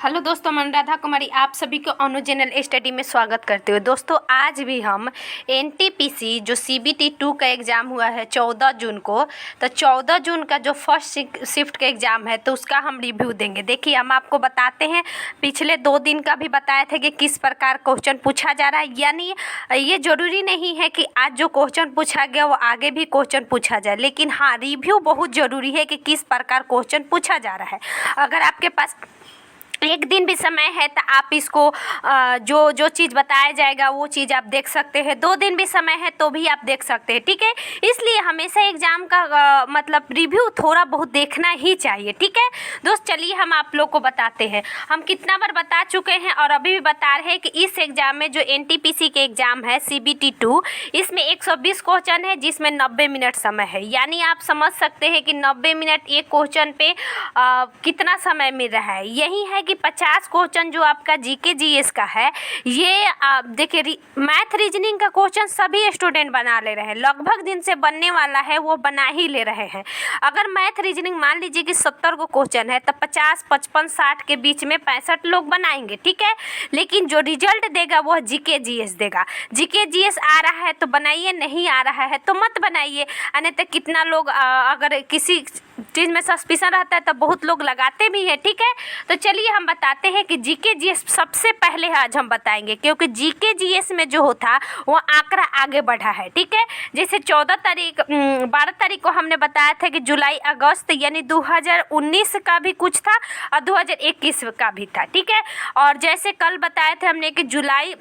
Hello दोस्तों, मैं राधा कुमारी आप सभी को अनु जनरल स्टडी में स्वागत करते हुए। दोस्तों, आज भी हम एनटीपीसी जो सीबीटी 2 का एग्ज़ाम हुआ है 14 जून को, तो 14 जून का जो फर्स्ट शिफ्ट का एग्ज़ाम है तो उसका हम रिव्यू देंगे। देखिए, हम आपको बताते हैं, पिछले 2 दिन का भी बताए थे कि किस प्रकार क्वेश्चन पूछा जा रहा है। यानी ये ज़रूरी नहीं है कि आज जो क्वेश्चन पूछा गया वो आगे भी क्वेश्चन पूछा जाए, लेकिन हाँ, रिव्यू बहुत ज़रूरी है कि किस प्रकार क्वेश्चन पूछा जा रहा है। अगर आपके पास एक दिन भी समय है तो आप इसको जो चीज़ बताया जाएगा वो चीज़ आप देख सकते हैं। 2 दिन भी समय है तो भी आप देख सकते हैं, ठीक है। इसलिए हमेशा एग्ज़ाम का मतलब रिव्यू थोड़ा बहुत देखना ही चाहिए, ठीक है दोस्त। चलिए हम आप लोग को बताते हैं, हम कितना बार बता चुके हैं और अभी भी बता रहे हैं कि इस एग्ज़ाम में जो एनटीपीसी के एग्ज़ाम है सीबीटी 2, इसमें 120 क्वेश्चन है जिसमें 90 मिनट समय है। यानी आप समझ सकते हैं कि 90 मिनट एक क्वेश्चन पे कितना समय मिल रहा है। यही है कि 50 क्वेश्चन जो आपका जीके जीएस का है, ये देखिए मैथ रीजनिंग का क्वेश्चन सभी स्टूडेंट बना ले रहे हैं। लगभग दिन से बनने वाला है वो बना ही ले रहे हैं। अगर मैथ रीजनिंग मान लीजिए कि 70 को क्वेश्चन है तो 50, 55, 60 के बीच में 65 लोग बनाएंगे, ठीक है। लेकिन जो रिजल्ट देगा वो जीके जीएस देगा। जीके जीएस आ रहा है तो बनाइए, नहीं आ रहा है तो मत बनाइए। अन्यथा कितना लोग अगर किसी चीज़ में सस्पिशन रहता है तो बहुत लोग लगाते भी हैं, ठीक है। तो चलिए हम बताते हैं कि जीके जीएस सबसे पहले आज हम बताएंगे, क्योंकि जीके जीएस में जो होता वो आंकड़ा आगे बढ़ा है, ठीक है। जैसे 12 तारीख को हमने बताया था कि जुलाई अगस्त यानी 2019 का भी कुछ था और 2021 का भी था, ठीक है। और जैसे कल बताए थे हमने कि जुलाई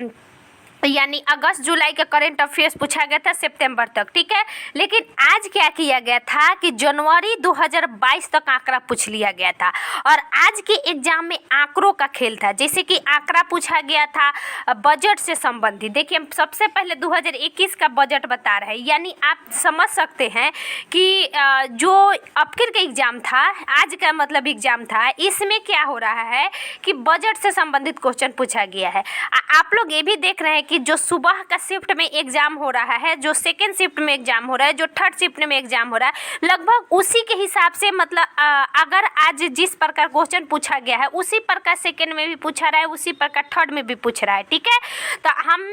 यानी अगस्त जुलाई का करंट अफेयर्स पूछा गया था सितंबर तक, ठीक है। लेकिन आज क्या किया गया था कि जनवरी 2022 तक आंकड़ा पूछ लिया गया था। और आज के एग्जाम में आंकड़ों का खेल था। जैसे कि आंकड़ा पूछा गया था बजट से संबंधित। देखिए, हम सबसे पहले 2021 का बजट बता रहे हैं। यानी आप समझ सकते हैं कि जो अबकिर का एग्जाम था, आज का मतलब एग्जाम था, इसमें क्या हो रहा है कि बजट से संबंधित क्वेश्चन पूछा गया है। आप लोग ये भी देख रहे हैं कि जो सुबह का शिफ्ट में एग्जाम हो रहा है, जो सेकेंड शिफ्ट में एग्जाम हो रहा है, जो थर्ड शिफ्ट में एग्जाम हो रहा है, लगभग उसी के हिसाब से मतलब अगर आज जिस प्रकार क्वेश्चन पूछा गया है उसी प्रकार सेकेंड में भी पूछा रहा है, उसी प्रकार थर्ड में भी पूछ रहा है, ठीक है। तो हम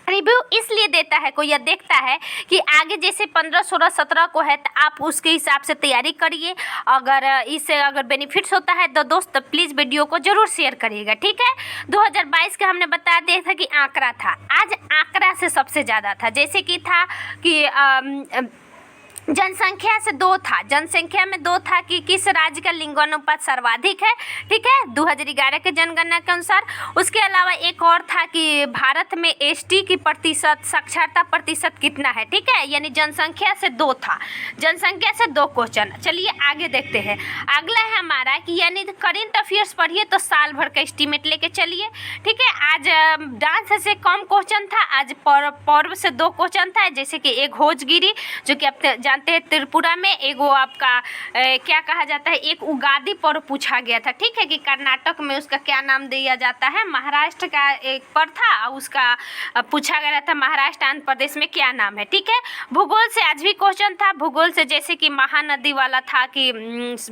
रिव्यू इसलिए देता है, कोई यह देखता है कि आगे जैसे 15, 16, 17 को है तो आप उसके हिसाब से तैयारी करिए। अगर इससे अगर बेनिफिट्स होता है तो दोस्त प्लीज़ वीडियो को ज़रूर शेयर करिएगा, ठीक है। 2022 का हमने बता दिया था कि आंकड़ा था, आज आंकड़ा से सबसे ज़्यादा था। जैसे कि था कि जनसंख्या से 2 था, जनसंख्या में 2 था कि किस राज्य का लिंगानुपात सर्वाधिक है, ठीक है, 2011 के जनगणना के अनुसार। उसके अलावा एक और था कि भारत में एसटी की प्रतिशत, साक्षरता प्रतिशत कितना है, ठीक है। यानी जनसंख्या से 2 था, जनसंख्या से 2 क्वेश्चन। चलिए आगे देखते हैं। अगला है हमारा कि यानी करेंट अफेयर्स पढ़िए तो साल भर का एस्टीमेट लेके चलिए, ठीक है। आज डांस से कम क्वेश्चन था, आज पर्व से 2 क्वेश्चन था। जैसे कि एक होजगिरी जो कि आप जानते हैं त्रिपुरा में, एगो आपका क्या कहा जाता है, एक उगादी पर्व पूछा गया था, ठीक है, कि कर्नाटक में उसका क्या नाम दिया जाता है। महाराष्ट्र का एक पर्व था, उसका पूछा गया था महाराष्ट्र आंध्र प्रदेश में क्या नाम है, ठीक है। भूगोल से आज भी क्वेश्चन था, भूगोल से जैसे कि महानदी वाला था कि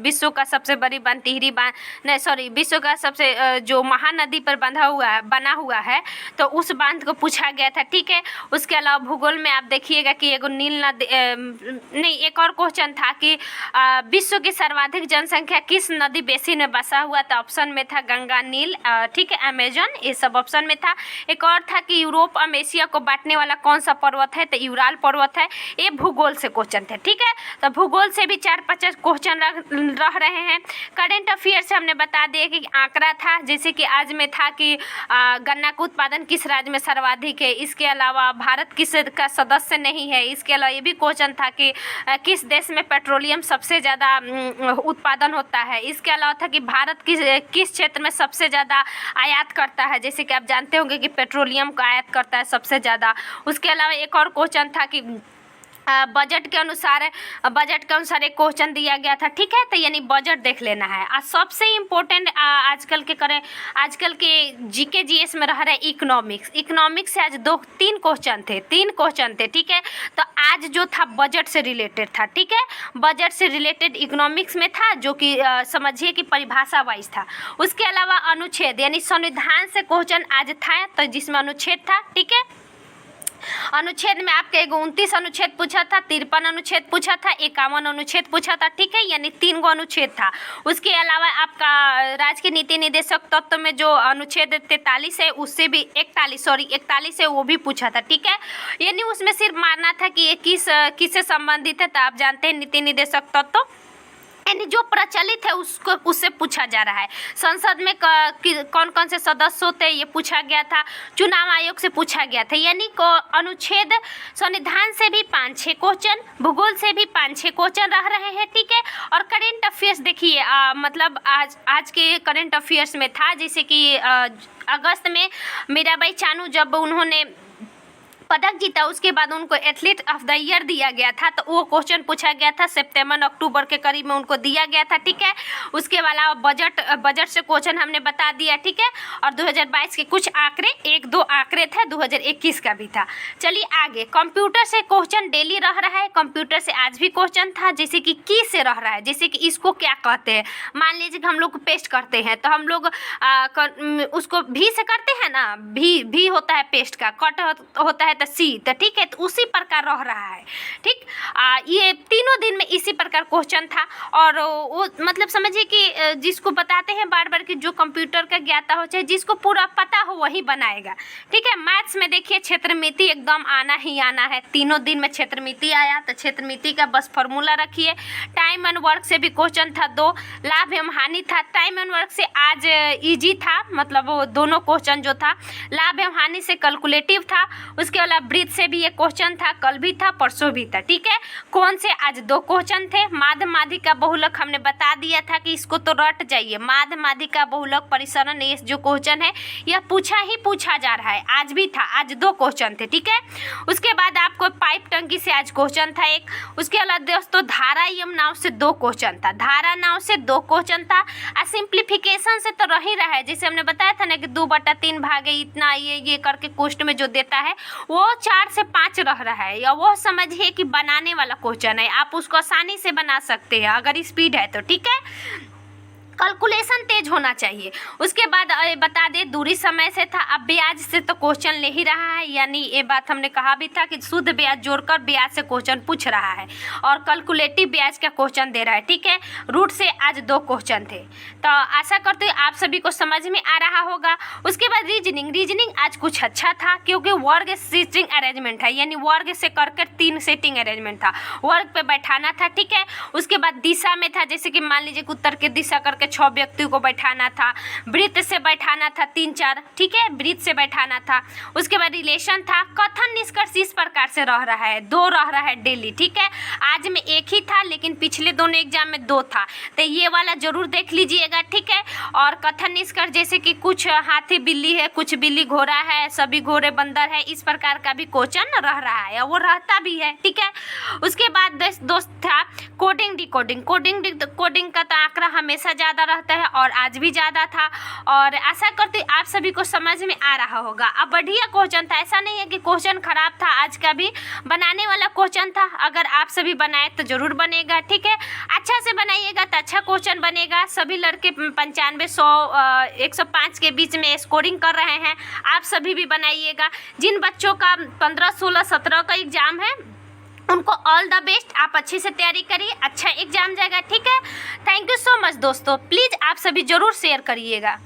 विश्व का सबसे बड़ी बांध टिहरी बांध, नहीं सॉरी, विश्व का सबसे जो महानदी पर बना हुआ है तो उस बांध को पूछा गया था, ठीक है। उसके अलावा भूगोल में आप देखिएगा कि एगो नील नदी नहीं, एक और क्वेश्चन था कि विश्व की सर्वाधिक जनसंख्या किस नदी बेसिन में बसा हुआ था। ऑप्शन में था गंगा, नील, ठीक है, अमेजन, ये सब ऑप्शन में था। एक और था कि यूरोप और एशिया को बांटने वाला कौन सा पर्वत है, तो यूराल पर्वत है। ये भूगोल से क्वेश्चन थे, ठीक है। तो भूगोल से भी 4-5 क्वेश्चन रह रहे हैं। करेंट अफेयर से हमने बता दिया कि आंकड़ा था, जैसे कि आज में था कि गन्ना का उत्पादन किस राज्य में सर्वाधिक है। इसके अलावा भारत किस का सदस्य नहीं है। इसके अलावा ये भी क्वेश्चन था कि किस देश में पेट्रोलियम सबसे ज़्यादा उत्पादन होता है। इसके अलावा था कि भारत किस क्षेत्र में सबसे ज़्यादा आयात करता है। जैसे कि आप जानते होंगे कि पेट्रोलियम का आयात करता है सबसे ज़्यादा। उसके अलावा एक और क्वेश्चन था कि बजट के अनुसार एक क्वेश्चन दिया गया था, ठीक है। तो यानी बजट देख लेना है। और सबसे इम्पोर्टेंट आजकल के करें, आजकल के जीके जीएस में रह रहे इकोनॉमिक्स, इकोनॉमिक्स से आज 2-3 क्वेश्चन थे, 3 क्वेश्चन थे, ठीक है। तो आज जो था बजट से रिलेटेड था, ठीक है, बजट से रिलेटेड इकोनॉमिक्स में था, जो कि समझिए कि परिभाषा वाइज था। उसके अलावा अनुच्छेद यानी संविधान से क्वेश्चन आज था, तो जिसमें अनुच्छेद था, ठीक है। अनुच्छेद में आपके 29 अनुच्छेद पूछा था, 53 अनुच्छेद पूछा था, 51 अनुच्छेद पूछा था, ठीक है, यानी 3 गो अनुच्छेद था। उसके अलावा आपका राज्य के नीति निर्देशक तत्व में जो अनुच्छेद 43 है उससे भी 41 है, वो भी पूछा था, ठीक है। यानी उसमें सिर्फ मानना था कि ये किससे संबंधित है, तो आप जानते हैं नीति निर्देशक तत्व यानी जो प्रचलित है उसको उससे पूछा जा रहा है। संसद में कौन कौन से सदस्य होते हैं ये पूछा गया था, चुनाव आयोग से पूछा गया था। यानी अनुच्छेद संविधान से भी 5-6 क्वेश्चन, भूगोल से भी 5-6 क्वेश्चन रह रहे हैं, ठीक है। और करेंट अफेयर्स देखिए, मतलब आज के करेंट अफेयर्स में था, जैसे कि अगस्त में मीराबाई चानू जब उन्होंने पदक जीता, उसके बाद उनको एथलीट ऑफ द ईयर दिया गया था, तो वो क्वेश्चन पूछा गया था, सितंबर अक्टूबर के करीब में उनको दिया गया था, ठीक है। उसके अलावा बजट से क्वेश्चन हमने बता दिया, ठीक है। और 2022 के कुछ आंकड़े, 1-2 आंकड़े थे, 2021 का भी था। चलिए आगे, कंप्यूटर से क्वेश्चन डेली रह रहा है, कंप्यूटर से आज भी क्वेश्चन था, जैसे कि की से रह रहा है, जैसे कि इसको क्या कहते हैं। मान लीजिए कि हम लोग पेस्ट करते हैं, तो हम लोग उसको भी से करते हैं ना, भी होता है पेस्ट का, कट होता है तो सी, तो ठीक है, तो उसी प्रकार रह रहा है, ठीक। ये तीनों दिन में इसी प्रकार क्वेश्चन था। और वो मतलब समझिए कि जिसको बताते हैं बार बार कि जो कंप्यूटर का ज्ञाता हो, चाहे जिसको पूरा पता हो वही बनाएगा, ठीक है। मैथ्स में देखिए क्षेत्रमिति एकदम आना ही आना है, तीनों दिन में क्षेत्रमिति आया, तो क्षेत्रमिति का बस फॉर्मूला रखिए। टाइम एंड वर्क से भी क्वेश्चन था 2, लाभ एवं हानि था। टाइम एंड वर्क से आज ईजी था, मतलब वो दोनों क्वेश्चन जो था, लाभ एवं हानि से कैलकुलेटिव था। उसके ब्रीथ से भी एक क्वेश्चन था, कल भी था, परसों भी था, ठीक है। कौन से आज 2 क्वेश्चन थे। माध्य माध्यिका बहुलक हमने बता दिया था कि इसको तो रट जाइए, माध्य माध्यिका बहुलक परिसरण, ये जो क्वेश्चन है यह पूछा जा रहा है, आज भी था, आज 2 क्वेश्चन थे, ठीक है। उसके बाद आपको पाइप टंकी से आज क्वेश्चन था एक। उसके अलावा दोस्तों धारा एवं नाव से 2 क्वेश्चन था, धारा नाव से 2 क्वेश्चन था। सिंप्लीफिकेशन से तो रह ही रहा है, जैसे हमने बताया था ना कि 2/3 भागे इतना, ये करके क्वेश्चन में जो देता है वो 4 से 5 रह रहा है, या वो समझिए कि बनाने वाला क्वेश्चन है, आप उसको आसानी से बना सकते हैं अगर स्पीड है तो, ठीक है। कैलकुलेशन तेज होना चाहिए। उसके बाद बता दे दूरी समय से था, अब ब्याज से तो क्वेश्चन ले ही रहा है, यानी ये बात हमने कहा भी था कि शुद्ध ब्याज जोड़कर ब्याज से क्वेश्चन पूछ रहा है, और कैलकुलेटिव ब्याज का क्वेश्चन दे रहा है, ठीक है। रूट से आज 2 क्वेश्चन थे, तो आशा करते हैं आप सभी को समझ में आ रहा होगा। उसके बाद रीजनिंग आज कुछ अच्छा था, क्योंकि वर्ग सीटिंग अरेंजमेंट है, यानी वर्ग से करके 3 सीटिंग अरेंजमेंट था, वर्ग पे बैठाना था, ठीक है। उसके बाद दिशा में था, जैसे कि मान लीजिए उत्तर की दिशा करके 6 व्यक्तियों को बैठाना था, वृत्त से बैठाना था 3-4, ठीक है, वृत्त से बैठाना था। उसके बाद रिलेशन था। कथन निष्कर्ष इस प्रकार से रह रहा है, 2 रह रहा है डेली, ठीक है। आज में 1 ही था, लेकिन पिछले दोनों एग्जाम में 2 था, तो ये वाला जरूर देख लीजिएगा, ठीक है। और कथन निष्कर्ष जैसे कि कुछ हाथी बिल्ली है, कुछ बिल्ली घोड़ा है, सभी घोड़े बंदर है, इस प्रकार का भी क्वेश्चन रह रहा है, और वो रहता भी है, ठीक है। उसके बाद दोस्त था कोडिंग डिकोडिंग का तो आंकड़ा हमेशा ज़्यादा रहता है, और आज भी ज़्यादा था, और आशा करती आप सभी को समझ में आ रहा होगा। अब बढ़िया क्वेश्चन था, ऐसा नहीं है कि क्वेश्चन खराब था, आज का भी बनाने वाला क्वेश्चन था। अगर आप सभी बनाए तो जरूर बनेगा, ठीक है। अच्छा से बनाइएगा तो अच्छा क्वेश्चन बनेगा। सभी लड़के 95, 100, 105 के बीच में स्कोरिंग कर रहे हैं, आप सभी भी बनाइएगा। जिन बच्चों का 15, 16, 17 का एग्जाम है उनको ऑल द बेस्ट, आप अच्छे से तैयारी करिए, अच्छा एग्जाम जाएगा, ठीक है। थैंक यू सो मच दोस्तों, प्लीज़ आप सभी ज़रूर शेयर करिएगा।